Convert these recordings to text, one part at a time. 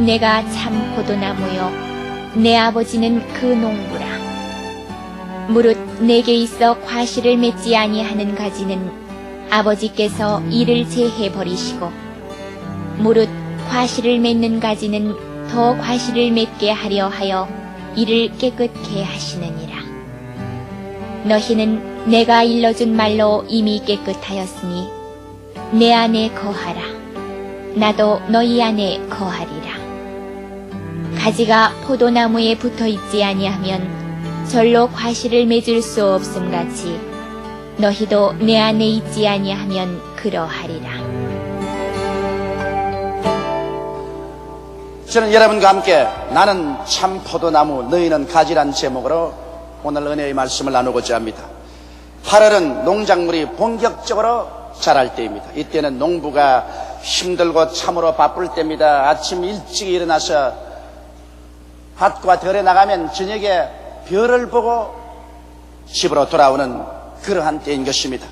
내가 참 포도나무요 내 아버지는 그 농부라. 무릇 내게 있어 과실을 맺지 아니하는 가지는 아버지께서 이를 제해 버리시고, 무릇 과실을 맺는 가지는 더 과실을 맺게 하려 하여 이를 깨끗게 하시느니라. 너희는 내가 일러준 말로 이미 깨끗하였으니 내 안에 거하라. 나도 너희 안에 거하리라. 가지가 포도나무에 붙어 있지 아니하면 절로 과실을 맺을 수 없음 같이 너희도 내 안에 있지 아니하면 그러하리라. 저는 여러분과 함께 나는 참 포도나무 너희는 가지란 제목으로 오늘 은혜의 말씀을 나누고자 합니다. 8월은 농작물이 본격적으로 자랄 때입니다. 이때는 농부가 힘들고 참으로 바쁠 때입니다. 아침 일찍 일어나서 밭과 들에 나가면 저녁에 별을 보고 집으로 돌아오는 그러한 때인 것입니다.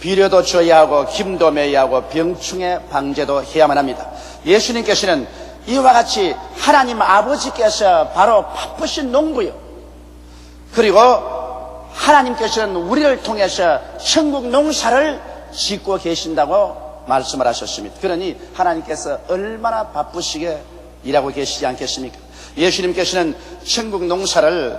비료도 줘야 하고 김도 매야 하고 병충해 방제도 해야만 합니다. 예수님께서는 이와 같이 하나님 아버지께서 바로 바쁘신 농부요, 그리고 하나님께서는 우리를 통해서 천국 농사를 짓고 계신다고 말씀을 하셨습니다. 그러니 하나님께서 얼마나 바쁘시게 일하고 계시지 않겠습니까? 예수님께서는 천국 농사를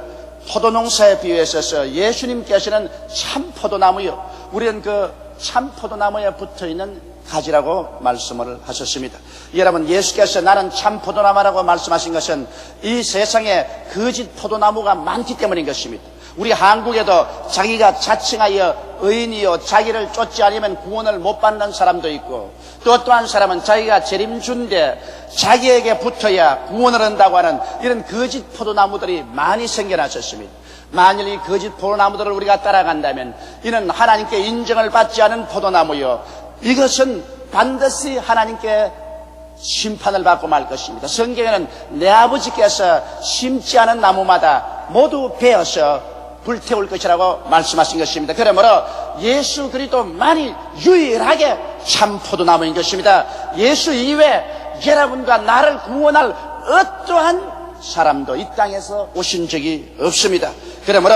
포도농사에 비유해서 예수님께서는 참 포도나무요, 우리는 그 참 포도나무에 붙어있는 가지라고 말씀을 하셨습니다. 여러분, 예수께서 나는 참 포도나무라고 말씀하신 것은 이 세상에 거짓 포도나무가 많기 때문인 것입니다. 우리 한국에도 자기가 자칭하여 의인이요 자기를 쫓지 않으면 구원을 못 받는 사람도 있고, 또 한 사람은 자기가 재림주인데 자기에게 붙어야 구원을 한다고 하는 이런 거짓 포도나무들이 많이 생겨나셨습니다. 만일 이 거짓 포도나무들을 우리가 따라간다면 이는 하나님께 인정을 받지 않은 포도나무요, 이것은 반드시 하나님께 심판을 받고 말 것입니다. 성경에는 내 아버지께서 심지 않은 나무마다 모두 베어서 불태울 것이라고 말씀하신 것입니다. 그러므로 예수 그리스도만이 유일하게 참 포도나무인 것입니다. 예수 이외에 여러분과 나를 구원할 어떠한 사람도 이 땅에서 오신 적이 없습니다. 그러므로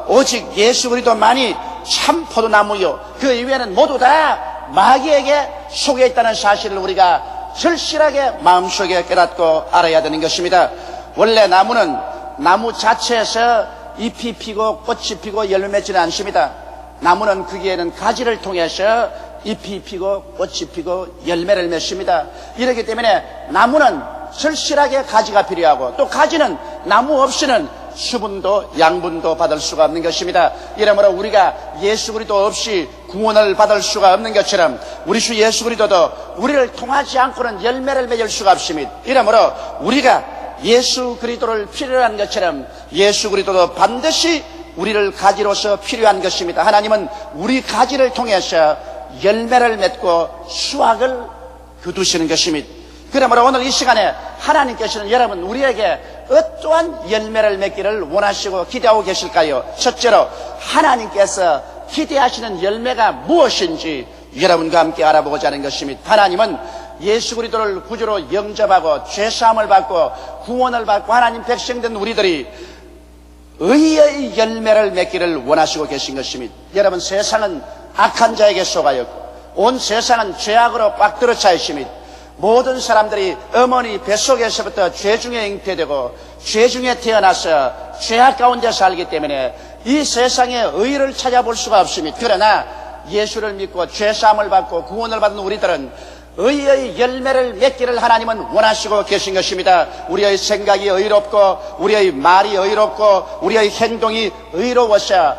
오직 예수 그리스도만이 참 포도나무요, 그 이외에는 모두 다 마귀에게 속해 있다는 사실을 우리가 절실하게 마음속에 깨닫고 알아야 되는 것입니다. 원래 나무는 나무 자체에서 잎이 피고 꽃이 피고 열매 맺지는 않습니다. 나무는 거기에는 가지를 통해서 잎이 피고 꽃이 피고 열매를 맺습니다. 이렇기 때문에 나무는 절실하게 가지가 필요하고, 또 가지는 나무 없이는 수분도 양분도 받을 수가 없는 것입니다. 이러므로 우리가 예수 그리스도 없이 구원을 받을 수가 없는 것처럼 우리 주 예수 그리스도도 우리를 통하지 않고는 열매를 맺을 수가 없습니다. 이러므로 우리가 예수 그리스도를 필요로 한 것처럼 예수 그리스도도 반드시 우리를 가지로서 필요한 것입니다. 하나님은 우리 가지를 통해서 열매를 맺고 수확을 거두시는 것입니다. 그러므로 오늘 이 시간에 하나님께서는 여러분 우리에게 어떠한 열매를 맺기를 원하시고 기대하고 계실까요? 첫째로 하나님께서 기대하시는 열매가 무엇인지 여러분과 함께 알아보고자 하는 것입니다. 하나님은 예수 그리스도를 구주로 영접하고 죄사함을 받고 구원을 받고 하나님 백성된 우리들이 의의 열매를 맺기를 원하시고 계신 것입니다. 여러분, 세상은 악한 자에게 속하였고 온 세상은 죄악으로 꽉 들어차 있습니다. 모든 사람들이 어머니 뱃속에서부터 죄 중에 잉태되고 죄 중에 태어나서 죄악 가운데 살기 때문에 이 세상에 의를 찾아볼 수가 없습니다. 그러나 예수를 믿고 죄사함을 받고 구원을 받은 우리들은 의의 열매를 맺기를 하나님은 원하시고 계신 것입니다. 우리의 생각이 의롭고 우리의 말이 의롭고 우리의 행동이 의로워서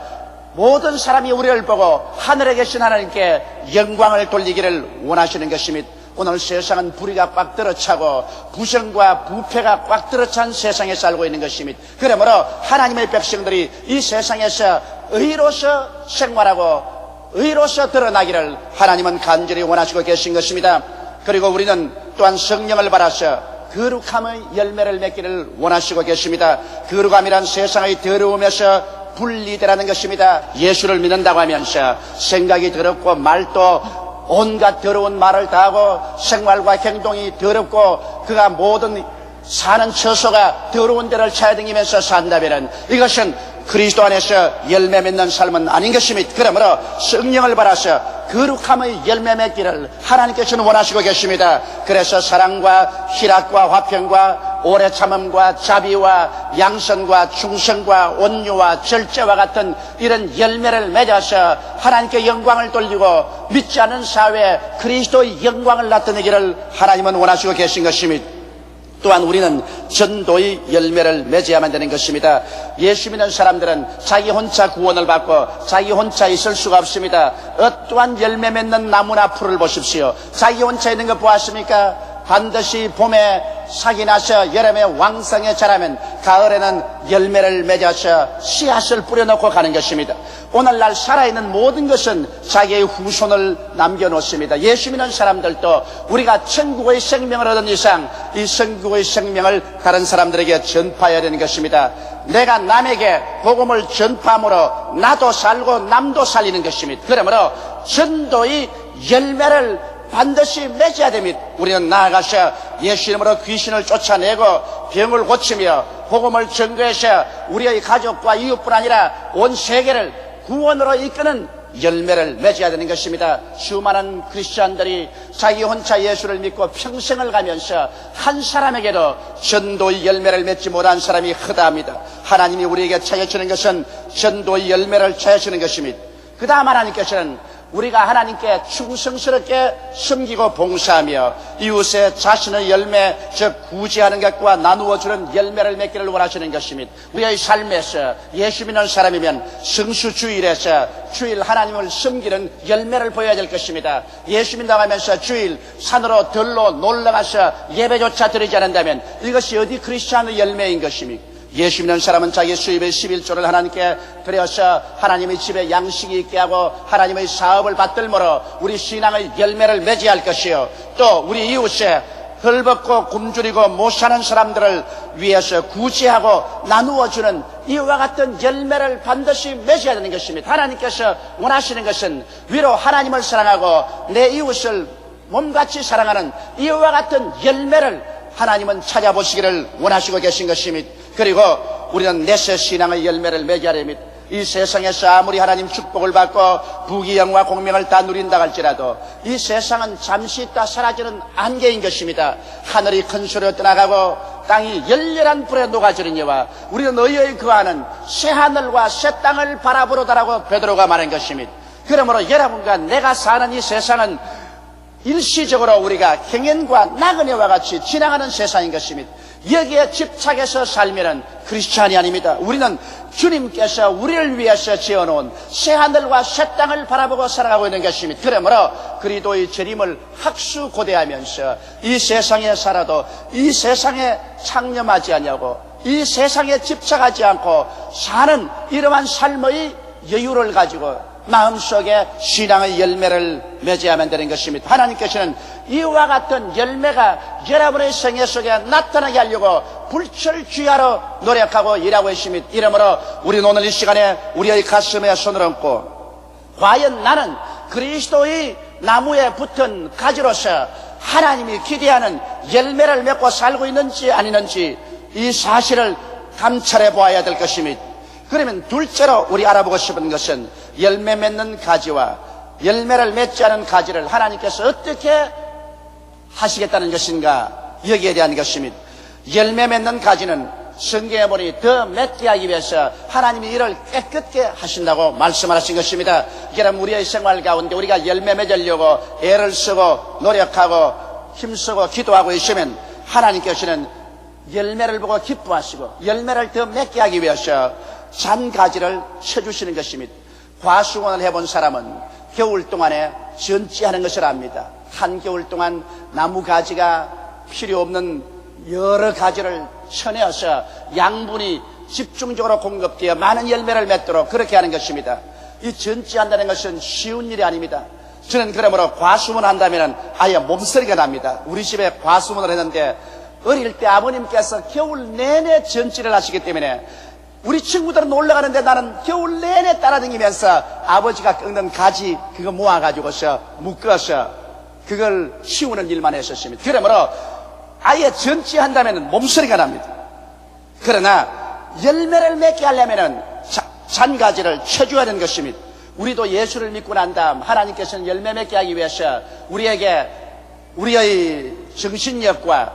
모든 사람이 우리를 보고 하늘에 계신 하나님께 영광을 돌리기를 원하시는 것입니다. 오늘 세상은 불의가 꽉 들어차고 부정과 부패가 꽉 들어찬 세상에 살고 있는 것입니다. 그러므로 하나님의 백성들이 이 세상에서 의로서 생활하고 의로서 드러나기를 하나님은 간절히 원하시고 계신 것입니다. 그리고 우리는 또한 성령을 받아서 거룩함의 열매를 맺기를 원하시고 계십니다. 거룩함이란 세상의 더러움에서 분리되라는 것입니다. 예수를 믿는다고 하면서 생각이 더럽고 말도 온갖 더러운 말을 다 하고 생활과 행동이 더럽고 그가 모든 사는 처소가 더러운 데를 찾아다니면서 산다면 이것은 그리스도 안에서 열매 맺는 삶은 아닌 것입니다. 그러므로 성령을 받아서 거룩함의 열매 맺기를 하나님께서는 원하시고 계십니다. 그래서 사랑과 희락과 화평과 오래 참음과 자비와 양선과 충성과 온유와 절제와 같은 이런 열매를 맺어서 하나님께 영광을 돌리고 믿지 않는 사회에 그리스도의 영광을 나타내기를 하나님은 원하시고 계신 것입니다. 또한 우리는 전도의 열매를 맺어야만 되는 것입니다. 예수 믿는 사람들은 자기 혼자 구원을 받고 자기 혼자 있을 수가 없습니다. 어떠한 열매 맺는 나무나 풀을 보십시오. 자기 혼자 있는 거 보았습니까? 반드시 봄에 싹이 나서 여름에 왕성에 자라면 가을에는 열매를 맺어서 씨앗을 뿌려놓고 가는 것입니다. 오늘날 살아있는 모든 것은 자기의 후손을 남겨놓습니다. 예수 믿는 사람들도 우리가 천국의 생명을 얻은 이상 이 천국의 생명을 다른 사람들에게 전파해야 되는 것입니다. 내가 남에게 복음을 전파함으로 나도 살고 남도 살리는 것입니다. 그러므로 전도의 열매를 반드시 맺어야 됩니다. 우리는 나아가서 예수 이름으로 귀신을 쫓아내고 병을 고치며 복음을 전거해서 우리의 가족과 이웃뿐 아니라 온 세계를 구원으로 이끄는 열매를 맺어야 되는 것입니다. 수많은 크리스찬들이 자기 혼자 예수를 믿고 평생을 가면서 한 사람에게도 전도의 열매를 맺지 못한 사람이 허다합니다. 하나님이 우리에게 찾아주는 것은 전도의 열매를 찾아주는 것입니다. 그 다음 하나님께서는 우리가 하나님께 충성스럽게 섬기고 봉사하며 이웃의 자신의 열매, 즉 구제하는 것과 나누어주는 열매를 맺기를 원하시는 것입니다. 우리의 삶에서 예수 믿는 사람이면 성수주일에서 주일 하나님을 섬기는 열매를 보여야 될 것입니다. 예수 믿는다고 하면서 주일 산으로 들로 놀러가서 예배조차 드리지 않는다면 이것이 어디 크리스찬의 열매인 것입니까? 예수 믿는 사람은 자기 수입의 11조를 하나님께 드려서 하나님의 집에 양식이 있게 하고 하나님의 사업을 받들므로 우리 신앙의 열매를 맺어야 할 것이요, 또 우리 이웃에 헐벗고 굶주리고 못 사는 사람들을 위해서 구제하고 나누어주는 이와 같은 열매를 반드시 맺어야 되는 것입니다. 하나님께서 원하시는 것은 위로 하나님을 사랑하고 내 이웃을 몸같이 사랑하는 이와 같은 열매를 하나님은 찾아보시기를 원하시고 계신 것입니다. 그리고 우리는 내세 신앙의 열매를 맺어야 됩니다. 이 세상에서 아무리 하나님 축복을 받고 부귀영화 공명을 다 누린다 할지라도 이 세상은 잠시 있다 사라지는 안개인 것입니다. 하늘이 큰 소리로 떠나가고 땅이 열렬한 불에 녹아지느니와 우리는 의의 거하는 새 하늘과 새 땅을 바라보로다라고 베드로가 말한 것입니다. 그러므로 여러분과 내가 사는 이 세상은 일시적으로 우리가 행연과 나그네와 같이 지나가는 세상인 것입니다. 여기에 집착해서 살면은 크리스찬이 아닙니다. 우리는 주님께서 우리를 위해서 지어놓은 새 하늘과 새 땅을 바라보고 살아가고 있는 것입니다. 그러므로 그리스도의 재림을 학수고대하면서 이 세상에 살아도 이 세상에 창념하지 않냐고 이 세상에 집착하지 않고 사는 이러한 삶의 여유를 가지고 마음속에 신앙의 열매를 맺어야만 되는 것입니다. 하나님께서는 이와 같은 열매가 여러분의 생애 속에 나타나게 하려고 불철주야로 노력하고 일하고 있습니다. 이러므로 우리는 오늘 이 시간에 우리의 가슴에 손을 얹고 과연 나는 그리스도의 나무에 붙은 가지로서 하나님이 기대하는 열매를 맺고 살고 있는지 아니는지 이 사실을 감찰해 보아야 될 것입니다. 그러면 둘째로 우리 알아보고 싶은 것은 열매 맺는 가지와 열매를 맺지 않은 가지를 하나님께서 어떻게 하시겠다는 것인가, 여기에 대한 것입니다. 열매 맺는 가지는 성경에 보니 더 맺게 하기 위해서 하나님이 이를 깨끗게 하신다고 말씀하신 것입니다. 여러분, 우리의 생활 가운데 우리가 열매 맺으려고 애를 쓰고 노력하고 힘쓰고 기도하고 있으면 하나님께서는 열매를 보고 기뻐하시고 열매를 더 맺게 하기 위해서 잔 가지를 쳐주시는 것입니다. 과수원을 해본 사람은 겨울 동안에 전지하는 것을 압니다. 한겨울 동안 나무 가지가 필요 없는 여러 가지를 쳐내어서 양분이 집중적으로 공급되어 많은 열매를 맺도록 그렇게 하는 것입니다. 이 전지한다는 것은 쉬운 일이 아닙니다. 저는 그러므로 과수원을 한다면 아예 몸서리가 납니다. 우리 집에 과수원을 했는데 어릴 때 아버님께서 겨울 내내 전지를 하시기 때문에 우리 친구들은 놀러 가는데 나는 겨울 내내 따라다니면서 아버지가 꺾는 가지 그거 모아가지고서 묶어서 그걸 씌우는 일만 했었습니다. 그러므로 아예 전지한다면 몸서리가 납니다. 그러나 열매를 맺게 하려면 잔가지를 쳐줘야 하는 것입니다. 우리도 예수를 믿고 난 다음 하나님께서는 열매 맺게 하기 위해서 우리에게 우리의 정신력과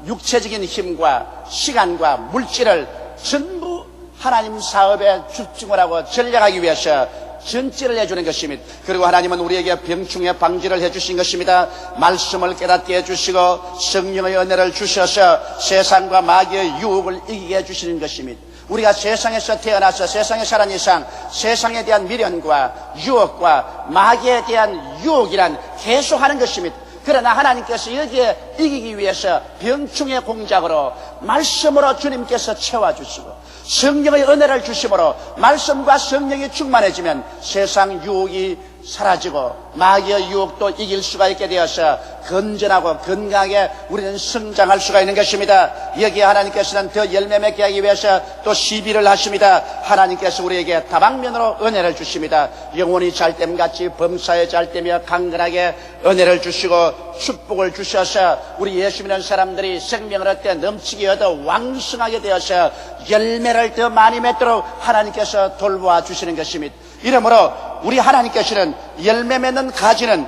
육체적인 힘과 시간과 물질을 전부 하나님 사업에 집중을 하고 전략하기 위해서 전지를 해주는 것입니다. 그리고 하나님은 우리에게 병충해 방지를 해주신 것입니다. 말씀을 깨닫게 해주시고 성령의 은혜를 주셔서 세상과 마귀의 유혹을 이기게 해주시는 것입니다. 우리가 세상에서 태어나서 세상에 살은 이상 세상에 대한 미련과 유혹과 마귀에 대한 유혹이란 계속하는 것입니다. 그러나 하나님께서 여기에 이기기 위해서 병충해 공작으로 말씀으로 주님께서 채워주시고 성령의 은혜를 주심으로 말씀과 성령이 충만해지면 세상 유혹이 사라지고 마귀의 유혹도 이길 수가 있게 되어서 건전하고 건강하게 우리는 성장할 수가 있는 것입니다. 여기에 하나님께서는 더 열매 맺게 하기 위해서 또 시비를 하십니다. 하나님께서 우리에게 다방면으로 은혜를 주십니다. 영혼이 잘됨같이 범사에 잘되며 강건하게 은혜를 주시고 축복을 주셔서 우리 예수 믿는 사람들이 생명을 얻되 넘치게 얻어 왕성하게 되어서 열매를 더 많이 맺도록 하나님께서 돌보아 주시는 것입니다. 이러므로 우리 하나님께서는 열매 맺는 가지는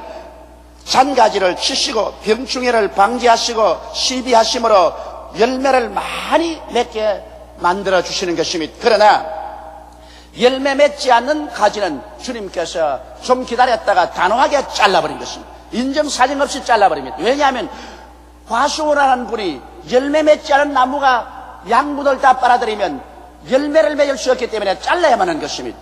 잔가지를 치시고 병충해를 방지하시고 시비하심으로 열매를 많이 맺게 만들어 주시는 것입니다. 그러나 열매 맺지 않는 가지는 주님께서 좀 기다렸다가 단호하게 잘라버린 것입니다. 인정사정 없이 잘라버립니다. 왜냐하면 과수원하는 분이 열매 맺지 않은 나무가 양분을 다 빨아들이면 열매를 맺을 수 없기 때문에 잘라야만 하는 것입니다.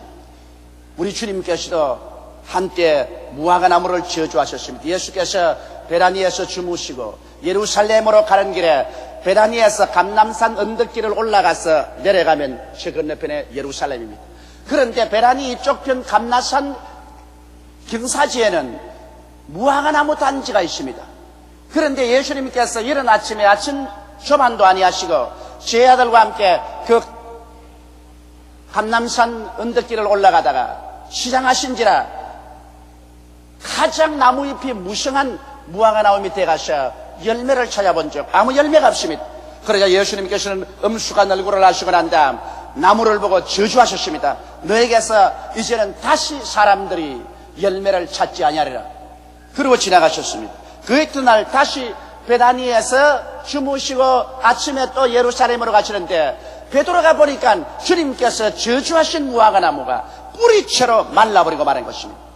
우리 주님께서도 한때 무화과나무를 저주하셨습니다. 예수께서 베다니에서 주무시고 예루살렘으로 가는 길에 베다니에서 감람산 언덕길을 올라가서 내려가면 저 건너편에 예루살렘입니다. 그런데 베다니 이쪽 편 감람산 경사지에는 무화과나무 단지가 있습니다. 그런데 예수님께서 이른 아침에 아침 조반도 아니하시고 제 아들과 함께 그 감람산 언덕길을 올라가다가 시장하신지라 가장 나무잎이 무성한 무화과나무 밑에 가서 열매를 찾아본 적 아무 열매가 없습니다. 그러자 예수님께서는 엄숙한 얼굴을 하시고 난 다음 나무를 보고 저주하셨습니다. 너에게서 이제는 다시 사람들이 열매를 찾지 아니하리라. 그리고 지나가셨습니다. 그 이튿날 다시 베다니에서 주무시고 아침에 또 예루살렘으로 가시는데 베드로가 보니까 주님께서 저주하신 무화과나무가 뿌리채로 말라버리고 마는 것입니다.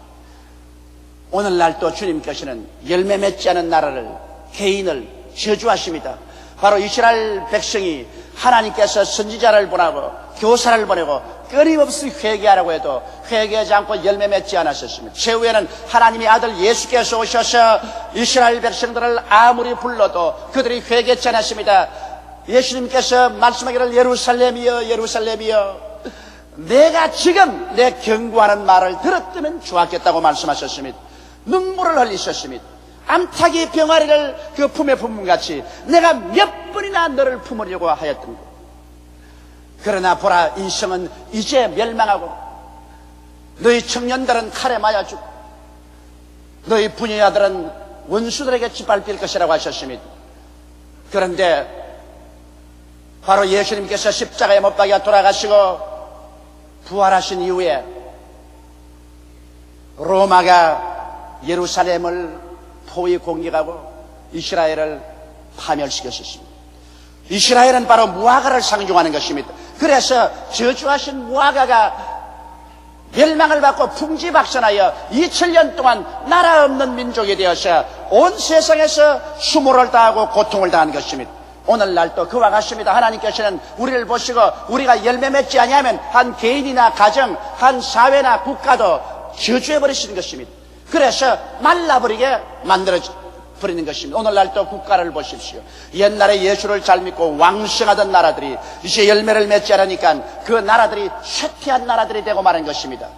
오늘날 또 주님께서는 열매 맺지 않은 나라를 개인을 저주하십니다. 바로 이스라엘 백성이 하나님께서 선지자를 보내고 교사를 보내고 끊임없이 회개하라고 해도 회개하지 않고 열매 맺지 않았었습니다. 최후에는 하나님의 아들 예수께서 오셔서 이스라엘 백성들을 아무리 불러도 그들이 회개치 않았습니다. 예수님께서 말씀하기를 예루살렘이여 예루살렘이여 내가 지금 내 경고하는 말을 들었다면 좋았겠다고 말씀하셨습니다. 눈물을 흘리셨습니다. 암탉이 병아리를 그 품에 품은 같이 내가 몇 번이나 너를 품으려고 하였던 것. 그러나 보라 인생은 이제 멸망하고 너희 청년들은 칼에 맞아 죽고 너희 부녀자들은 원수들에게 짓밟힐 것이라고 하셨습니다. 그런데 바로 예수님께서 십자가에 못 박혀 돌아가시고 부활하신 이후에 로마가 예루살렘을 포위 공격하고 이스라엘을 파멸시켰습니다. 이스라엘은 바로 무화과를 상징하는 것입니다. 그래서 저주하신 무화과가 멸망을 받고 풍지박산하여 2000년 동안 나라 없는 민족이 되어서 온 세상에서 수모를 당하고 고통을 당한 것입니다. 오늘날도 그와 같습니다. 하나님께서는 우리를 보시고 우리가 열매 맺지 아니하면 한 개인이나 가정, 한 사회나 국가도 저주해버리시는 것입니다. 그래서 말라버리게 만들어버리는 것입니다. 오늘날도 국가를 보십시오. 옛날에 예수를 잘 믿고 왕성하던 나라들이 이제 열매를 맺지 않으니까 그 나라들이 쇠퇴한 나라들이 되고 마는 것입니다.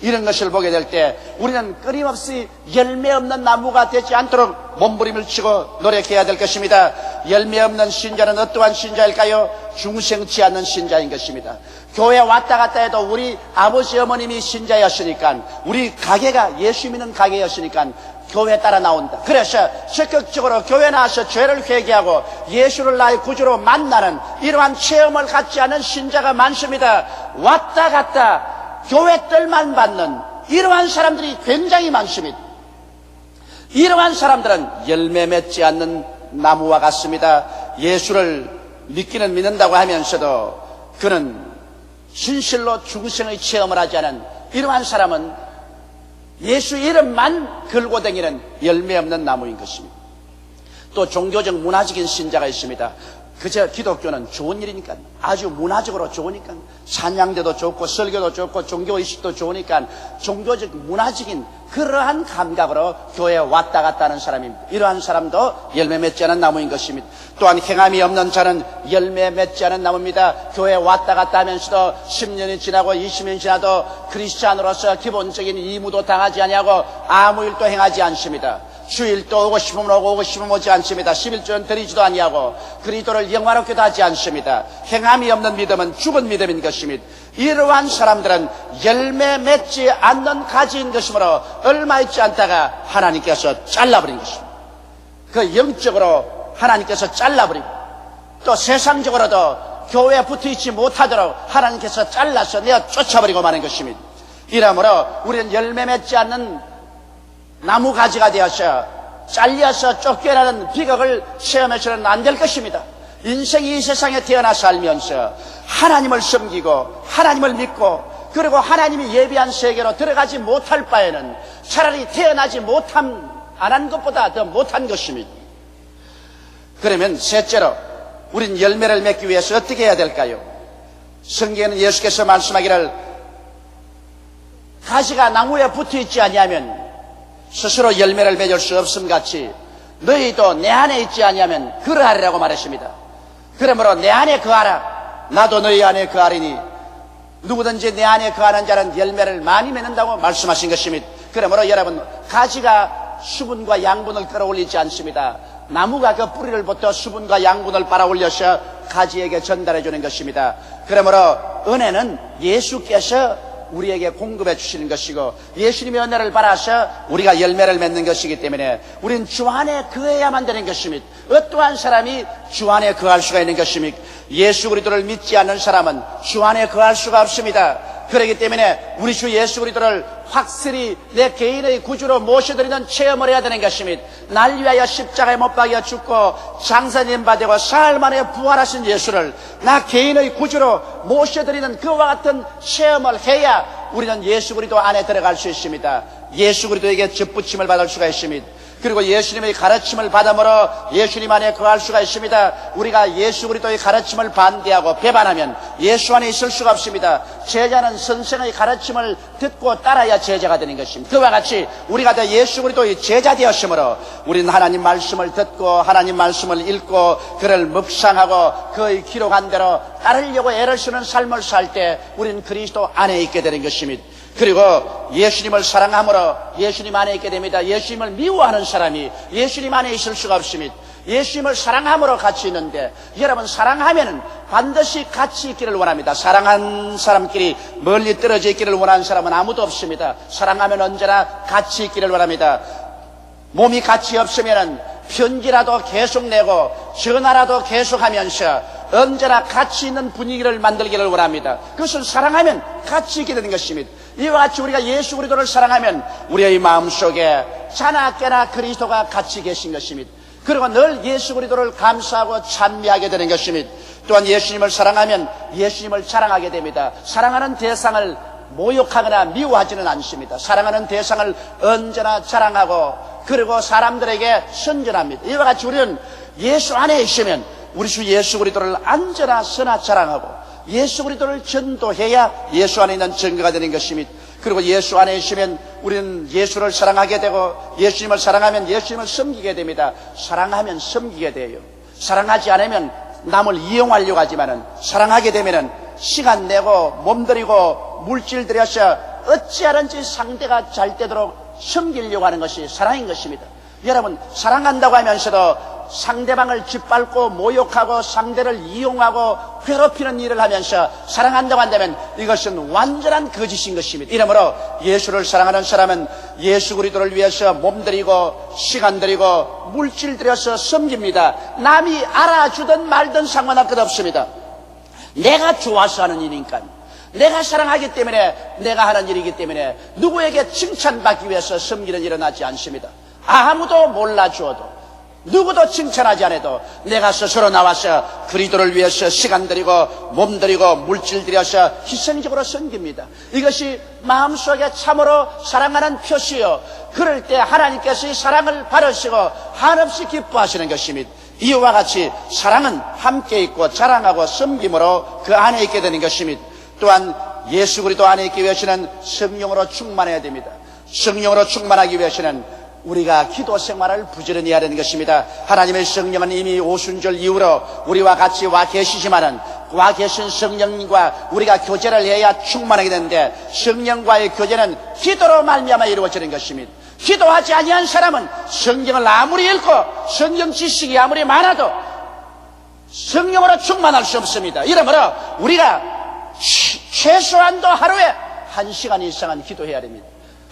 이런 것을 보게 될 때 우리는 끊임없이 열매 없는 나무가 되지 않도록 몸부림을 치고 노력해야 될 것입니다. 열매 없는 신자는 어떠한 신자일까요? 중생치 않는 신자인 것입니다. 교회 왔다 갔다 해도 우리 아버지 어머님이 신자였으니까, 우리 가게가 예수 믿는 가게였으니까 교회 따라 나온다. 그래서 적극적으로 교회 나와서 죄를 회개하고 예수를 나의 구주로 만나는 이러한 체험을 갖지 않은 신자가 많습니다. 왔다 갔다 교회 뜰만 받는 이러한 사람들이 굉장히 많습니다. 이러한 사람들은 열매 맺지 않는 나무와 같습니다. 예수를 믿기는 믿는다고 하면서도 그는 진실로 중생의 체험을 하지 않은 이러한 사람은 예수 이름만 걸고 다니는 열매 없는 나무인 것입니다. 또 종교적 문화적인 신자가 있습니다. 그저 기독교는 좋은 일이니까, 아주 문화적으로 좋으니까, 찬양대도 좋고 설교도 좋고 종교의식도 좋으니까 종교적 문화적인 그러한 감각으로 교회에 왔다 갔다 하는 사람입니다. 이러한 사람도 열매 맺지 않은 나무인 것입니다. 또한 행함이 없는 자는 열매 맺지 않은 나무입니다. 교회에 왔다 갔다 하면서도 10년이 지나고 20년이 지나도 크리스찬으로서 기본적인 의무도 당하지 아니하고 아무 일도 행하지 않습니다. 주일도 오고 싶으면 오고 싶으면 오지 않습니다. 11조는 드리지도 아니하고 그리스도를 영화롭게도 하지 않습니다. 행함이 없는 믿음은 죽은 믿음인 것입니다. 이러한 사람들은 열매 맺지 않는 가지인 것이므로 얼마 있지 않다가 하나님께서 잘라버린 것입니다. 그 영적으로 하나님께서 잘라버리고 또 세상적으로도 교회에 붙어있지 못하도록 하나님께서 잘라서 내어 쫓아버리고 마는 것입니다. 이러므로 우리는 열매 맺지 않는 나무가지가 되어서 잘려서 쫓겨나는 비극을 체험해서는 안 될 것입니다. 인생이 이 세상에 태어나 살면서 하나님을 섬기고 하나님을 믿고 그리고 하나님이 예비한 세계로 들어가지 못할 바에는 차라리 태어나지 안 한 것보다 더 못한 것입니다. 그러면 셋째로 우린 열매를 맺기 위해서 어떻게 해야 될까요? 성경에는 예수께서 말씀하기를 가지가 나무에 붙어있지 아니하면 스스로 열매를 맺을 수 없음 같이 너희도 내 안에 있지 아니하면 그러하리라고 말했습니다. 그러므로 내 안에 거하라. 나도 너희 안에 거하리니 누구든지 내 안에 거하는 자는 열매를 많이 맺는다고 말씀하신 것입니다. 그러므로 여러분, 가지가 수분과 양분을 끌어올리지 않습니다. 나무가 그 뿌리를 부터 수분과 양분을 빨아올려서 가지에게 전달해 주는 것입니다. 그러므로 은혜는 예수께서 우리에게 공급해 주시는 것이고 예수님의 은혜를 받아서 우리가 열매를 맺는 것이기 때문에 우리는 주 안에 거해야만 되는 것입니다. 어떠한 사람이 주 안에 거할 수가 있는 것입니까? 예수 그리스도를 믿지 않는 사람은 주 안에 거할 수가 없습니다. 그렇기 때문에 우리 주 예수 그리스도를 확실히 내 개인의 구주로 모셔드리는 체험을 해야 되는 것입니다. 날 위하여 십자가에 못 박여 죽고 장사님 받고 사흘 만에 부활하신 예수를 나 개인의 구주로 모셔드리는 그와 같은 체험을 해야 우리는 예수 그리스도 안에 들어갈 수 있습니다. 예수 그리스도에게 접붙임을 받을 수가 있습니다. 그리고 예수님의 가르침을 받음으로 예수님 안에 거할 수가 있습니다. 우리가 예수 그리스도의 가르침을 반대하고 배반하면 예수 안에 있을 수가 없습니다. 제자는 선생의 가르침을 듣고 따라야 제자가 되는 것입니다. 그와 같이 우리가 다 예수 그리스도의 제자 되었으므로 우리는 하나님 말씀을 듣고 하나님 말씀을 읽고 그를 묵상하고 그의 기록한 대로 따르려고 애를 쓰는 삶을 살 때 우리는 그리스도 안에 있게 되는 것입니다. 그리고 예수님을 사랑함으로 예수님 안에 있게 됩니다. 예수님을 미워하는 사람이 예수님 안에 있을 수가 없습니다. 예수님을 사랑함으로 같이 있는데 여러분, 사랑하면은 반드시 같이 있기를 원합니다. 사랑한 사람끼리 멀리 떨어져 있기를 원하는 사람은 아무도 없습니다. 사랑하면 언제나 같이 있기를 원합니다. 몸이 같이 없으면은 편지라도 계속 내고 전화라도 계속하면서 언제나 같이 있는 분위기를 만들기를 원합니다. 그것은 사랑하면 같이 있게 되는 것입니다. 이와 같이 우리가 예수 그리스도를 사랑하면 우리의 마음속에 자나 깨나 그리스도가 같이 계신 것입니다. 그리고 늘 예수 그리스도를 감사하고 찬미하게 되는 것입니다. 또한 예수님을 사랑하면 예수님을 자랑하게 됩니다. 사랑하는 대상을 모욕하거나 미워하지는 않습니다. 사랑하는 대상을 언제나 자랑하고 그리고 사람들에게 선전합니다. 이와 같이 우리는 예수 안에 있으면 우리 주 예수 그리스도를 언제나 선하 자랑하고 예수 그리스도를 전도해야 예수 안에 있는 증거가 되는 것입니다. 그리고 예수 안에 있으면 우리는 예수를 사랑하게 되고 예수님을 사랑하면 예수님을 섬기게 됩니다. 사랑하면 섬기게 돼요. 사랑하지 않으면 남을 이용하려고 하지만은 사랑하게 되면은 시간 내고 몸들이고 물질 들여서 어찌하든지 상대가 잘 되도록 섬기려고 하는 것이 사랑인 것입니다. 여러분, 사랑한다고 하면서도 상대방을 짓밟고 모욕하고 상대를 이용하고 괴롭히는 일을 하면서 사랑한다고 한다면 이것은 완전한 거짓인 것입니다. 이러므로 예수를 사랑하는 사람은 예수 그리스도를 위해서 몸들이고 시간 들이고 물질 들여서 섬깁니다. 남이 알아주든 말든 상관할 것 없습니다. 내가 좋아서 하는 일이니까, 내가 사랑하기 때문에 내가 하는 일이기 때문에 누구에게 칭찬받기 위해서 섬기는 일은 하지 않습니다. 아무도 몰라주어도 누구도 칭찬하지 않아도 내가 스스로 나와서 그리스도를 위해서 시간 들이고 몸 들이고 물질 들여서 희생적으로 섬깁니다. 이것이 마음속에 참으로 사랑하는 표시요, 그럴 때 하나님께서 이 사랑을 바르시고 한없이 기뻐하시는 것입니다. 이와 같이 사랑은 함께 있고 자랑하고 섬김으로 그 안에 있게 되는 것입니다. 또한 예수 그리스도 안에 있기 위해서는 성령으로 충만해야 됩니다. 성령으로 충만하기 위해서는 우리가 기도 생활을 부지런히 해야 되는 것입니다. 하나님의 성령은 이미 오순절 이후로 우리와 같이 와 계시지만은 와 계신 성령님과 우리가 교제를 해야 충만하게 되는데, 성령과의 교제는 기도로 말미암아 이루어지는 것입니다. 기도하지 아니한 사람은 성경을 아무리 읽고 성경 지식이 아무리 많아도 성령으로 충만할 수 없습니다. 이러므로 우리가 최소한도 하루에 1시간 이상은 기도해야 됩니다.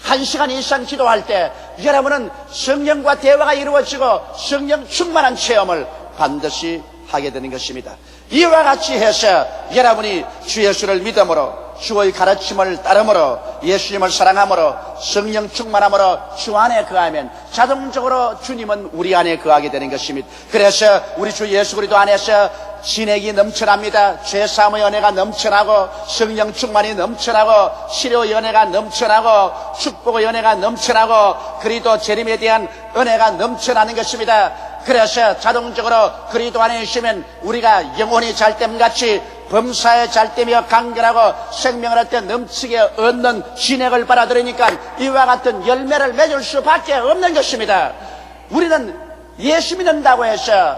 1시간 이상 기도할 때 여러분은 성령과 대화가 이루어지고 성령 충만한 체험을 반드시 하게 되는 것입니다. 이와 같이 해서 여러분이 주 예수를 믿음으로, 주의 가르침을 따름으로, 예수님을 사랑함으로, 성령 충만함으로 주 안에 거하면 자동적으로 주님은 우리 안에 거하게 되는 것입니다. 그래서 우리 주 예수 그리스도 안에서 진액이 넘쳐납니다. 죄사함의 은혜가 넘쳐나고, 성령 충만이 넘쳐나고, 치료의 은혜가 넘쳐나고, 축복의 은혜가 넘쳐나고, 그리스도 재림에 대한 은혜가 넘쳐나는 것입니다. 그래서 자동적으로 그리스도 안에 있으면 우리가 영혼이 잘됨같이 범사에 잘되며 간결하고 생명을 할 때 넘치게 얻는 진액을 받아들이니까 이와 같은 열매를 맺을 수밖에 없는 것입니다. 우리는 예수 믿는다고 해서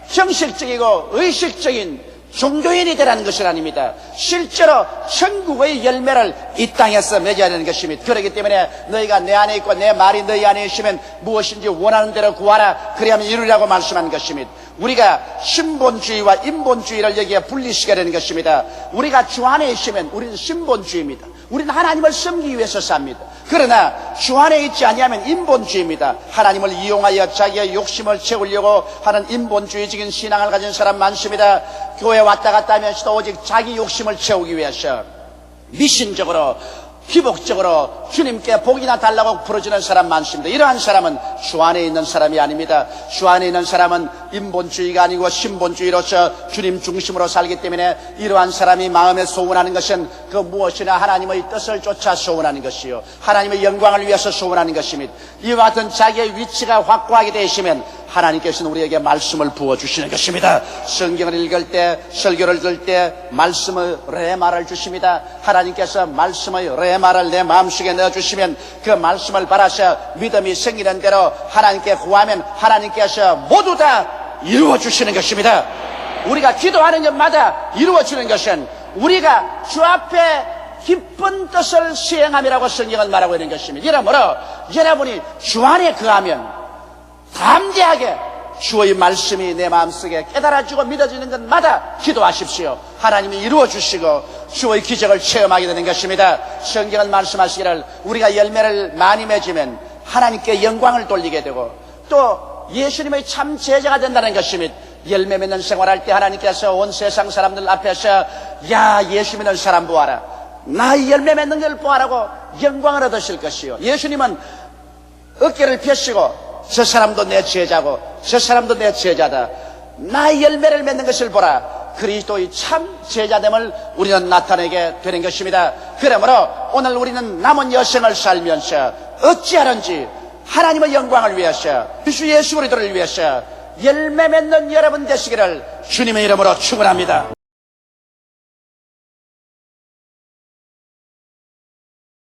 형식적이고 의식적인 종교인이 되라는 것은 아닙니다. 실제로 천국의 열매를 이 땅에서 맺어야 하는 것입니다. 그렇기 때문에 너희가 내 안에 있고 내 말이 너희 안에 있으면 무엇인지 원하는 대로 구하라, 그리하면 이루리라고 말씀한 것입니다. 우리가 신본주의와 인본주의를 여기에 분리시켜야 되는 것입니다. 우리가 주 안에 있으면 우리는 신본주의입니다. 우리는 하나님을 섬기기 위해서 삽니다. 그러나 주 안에 있지 아니하면 인본주의입니다. 하나님을 이용하여 자기의 욕심을 채우려고 하는 인본주의적인 신앙을 가진 사람 많습니다. 교회 왔다 갔다 하면서도 오직 자기 욕심을 채우기 위해서 미신적으로 기복적으로 주님께 복이나 달라고 부르짖는 사람 많습니다. 이러한 사람은 주 안에 있는 사람이 아닙니다. 주 안에 있는 사람은 인본주의가 아니고 신본주의로서 주님 중심으로 살기 때문에 이러한 사람이 마음에 소원하는 것은 그 무엇이나 하나님의 뜻을 쫓아 소원하는 것이요, 하나님의 영광을 위해서 소원하는 것입니다. 이와 같은 자기의 위치가 확고하게 되시면 하나님께서는 우리에게 말씀을 부어주시는 것입니다. 성경을 읽을 때, 설교를 들을 때 말씀의 레마를 주십니다. 하나님께서 말씀의 레마를 내 마음속에 넣어주시면 그 말씀을 받아서 믿음이 생기는 대로 하나님께 구하면 하나님께서 모두 다 이루어주시는 것입니다. 우리가 기도하는 것마다 이루어지는 것은 우리가 주 앞에 기쁜 뜻을 수행함이라고 성경은 말하고 있는 것입니다. 이러므로 여러분이 주 안에 거하면 담대하게 주의 말씀이 내 마음속에 깨달아지고 믿어지는 것마다 기도하십시오. 하나님이 이루어주시고 주의 기적을 체험하게 되는 것입니다. 성경은 말씀하시기를 우리가 열매를 많이 맺으면 하나님께 영광을 돌리게 되고 또 예수님의 참 제자가 된다는 것입니다. 열매 맺는 생활할 때 하나님께서 온 세상 사람들 앞에서 야, 예수 믿는 사람 보아라, 나 열매 맺는 걸 보아라고 영광을 얻으실 것이요, 예수님은 어깨를 펴시고 저 사람도 내 제자고 저 사람도 내 제자다, 나의 열매를 맺는 것을 보라, 그리스도의 참 제자됨을 우리는 나타내게 되는 것입니다. 그러므로 오늘 우리는 남은 여생을 살면서 어찌하든지 하나님의 영광을 위해서, 주 예수 그리스도를 위해서 열매 맺는 여러분 되시기를 주님의 이름으로 축원합니다.